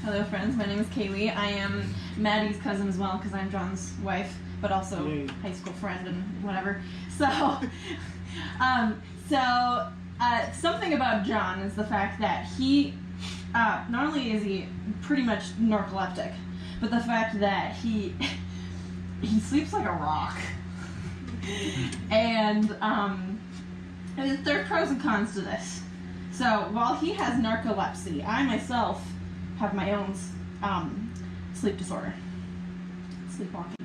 Hello, friends. My name is Kaylee. I am Maddie's cousin as well because I'm John's wife, but also high school friend and whatever. So, something about John is the fact that he, not only is he pretty much narcoleptic, but the fact that he sleeps like a rock. And there are pros and cons to this. So while he has narcolepsy, I myself have my own sleep disorder, sleepwalking.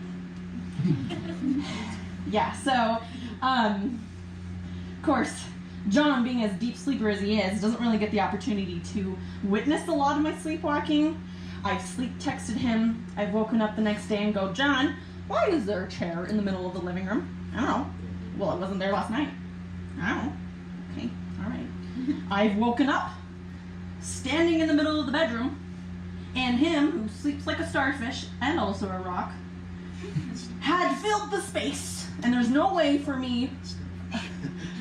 Yeah, so of course, John, being as deep sleeper as he is, doesn't really get the opportunity to witness a lot of my sleepwalking. I've sleep texted him. I've woken up the next day and go, John, why is there a chair in the middle of the living room? I don't know. Well, it wasn't there last night. I don't know. Okay, all right. I've woken up, standing in the middle of the bedroom, and him, who sleeps like a starfish and also a rock, had filled the space, and there's no way for me...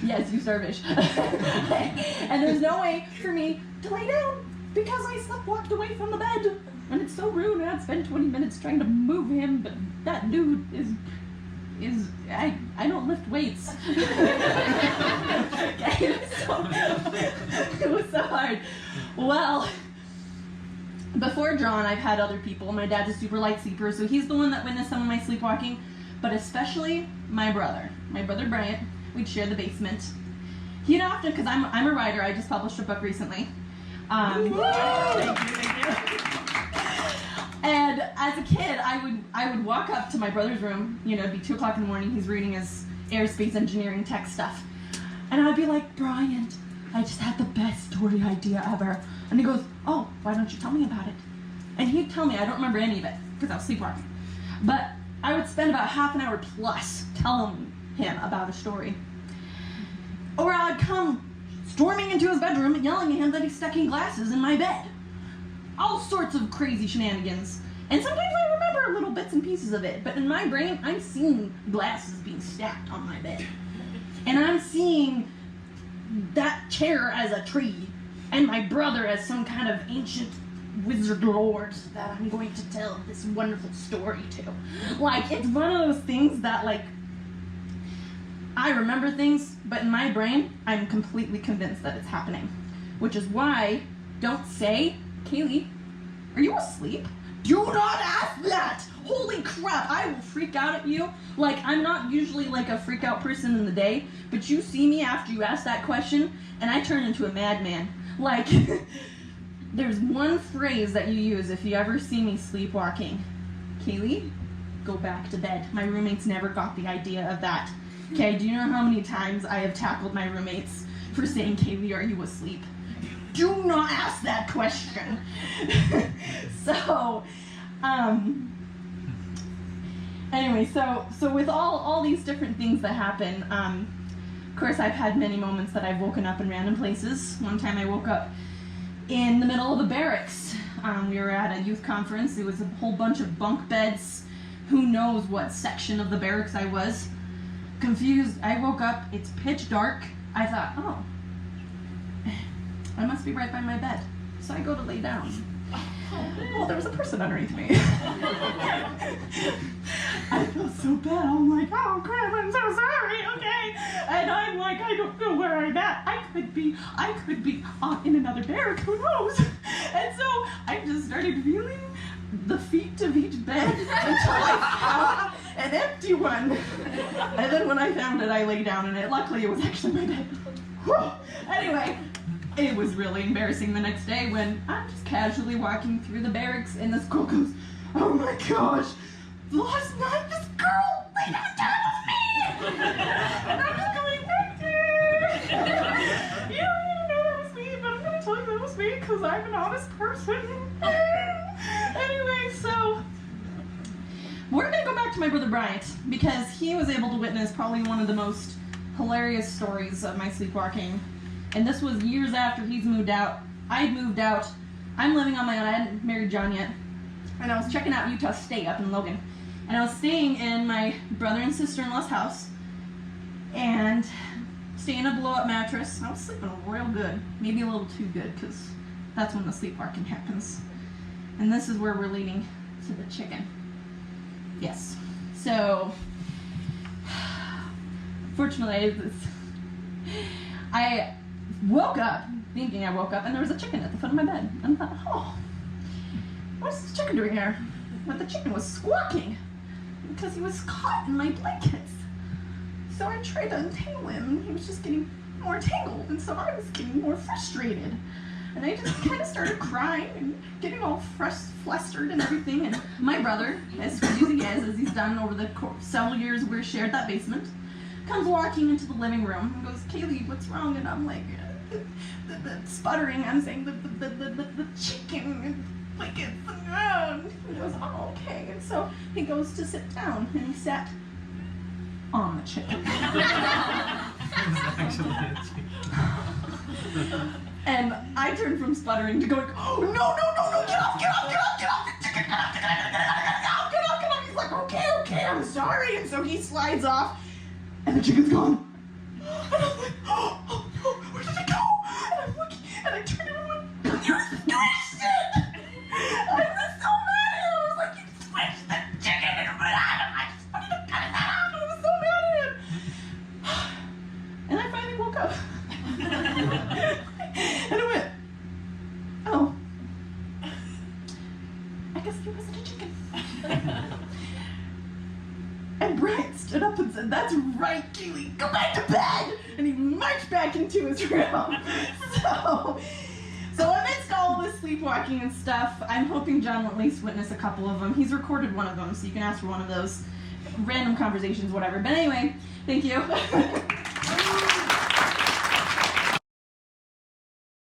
Yes, you starfish. And there's no way for me to lay down because I walked away from the bed. And it's so rude, and I'd spend 20 minutes trying to move him, but that dude is I don't lift weights. Okay, it was so hard. Well, before John, I've had other people. My dad's a super light sleeper, so he's the one that witnessed some of my sleepwalking, but especially my brother Bryant. We'd share the basement. He'd often, because I'm a writer, I just published a book recently. Thank you. And as a kid, I would walk up to my brother's room, it'd be 2 o'clock in the morning, he's reading his aerospace engineering tech stuff. And I'd be like, Bryant, I just had the best story idea ever. And he goes, oh, why don't you tell me about it? And he'd tell me, I don't remember any of it, because I was sleepwalking. But I would spend about half an hour plus telling him about a story. Or I'd come storming into his bedroom and yelling at him that he's stacking glasses in my bed. All sorts of crazy shenanigans. And sometimes I remember little bits and pieces of it, but in my brain, I'm seeing glasses being stacked on my bed. And I'm seeing that chair as a tree, and my brother as some kind of ancient wizard lord that I'm going to tell this wonderful story to. Like, it's one of those things that, like, I remember things, but in my brain, I'm completely convinced that it's happening. Which is why, don't say, Kaylee, are you asleep? Do not ask that! Holy crap, I will freak out at you. Like, I'm not usually like a freak out person in the day, but you see me after you ask that question, and I turn into a madman. Like, there's one phrase that you use if you ever see me sleepwalking. Kaylee, go back to bed. My roommates never got the idea of that. Okay, do you know how many times I have tackled my roommates for saying, Kaylee, are you asleep? Do not ask that question. So, anyway, so with all these different things that happen, of course I've had many moments that I've woken up in random places. One time I woke up in the middle of a barracks. We were at a youth conference. It was a whole bunch of bunk beds. Who knows what section of the barracks I was. Confused, I woke up, it's pitch dark. I thought, oh, I must be right by my bed. So I go to lay down. Oh, there was a person underneath me. I felt so bad. I'm like, oh crap, I'm so sorry, okay? And I'm like, I don't know where I'm at. I could be in another barrack, who knows? And so I just started feeling the feet of each bed until I found an empty one. And then when I found it, I lay down in it. Luckily, it was actually my bed. Whew. Anyway, it was really embarrassing the next day when I'm just casually walking through the barracks and this girl goes, oh my gosh, last night this girl laid on top of me! And I'm just going, Victor! You don't even know that was me, but I'm going to tell you that was me because I'm an honest person. Anyway, so we're going to go back to my brother Bryant because he was able to witness probably one of the most hilarious stories of my sleepwalking. And this was years after he's moved out. I'd moved out. I'm living on my own. I hadn't married John yet. And I was checking out Utah State up in Logan. And I was staying in my brother and sister-in-law's house. And staying in a blow-up mattress. I was sleeping real good. Maybe a little too good because that's when the sleepwalking happens. And this is where we're leading to the chicken. Yes. So, fortunately, I woke up, thinking I woke up, and there was a chicken at the foot of my bed. And I thought, oh, what's this chicken doing here? But the chicken was squawking because he was caught in my blankets. So I tried to untangle him, and he was just getting more tangled, and so I was getting more frustrated. And I just kind of started crying and getting all flustered and everything. And my brother, as sweet as he is, as he's done over the several years we shared that basement, comes walking into the living room and goes, Kaylee, what's wrong? And I'm like, the sputtering, I'm saying, the chicken, like it's, and he goes, oh, okay. And so he goes to sit down, and he sat on the chicken. And I turned from sputtering to going, oh, no, get off, the chicken, get off. He's like, okay, I'm sorry. And so he slides off, and the chicken's gone. And I'm like, oh, no, where did it go? And I'm looking, and I turned and went, you squished it! I was so mad at him. I was like, you squished the chicken, and I just wanted to cut it out. I was so mad at him. And I finally woke up. And I went, oh, I guess there wasn't a chicken. And Brian stood up and said, that's right, Kaylee, go back to bed. And he marched back into his room. So amidst all this sleepwalking and stuff, I'm hoping John will at least witness a couple of them. He's recorded one of them, so you can ask for one of those random conversations, whatever. But anyway, thank you.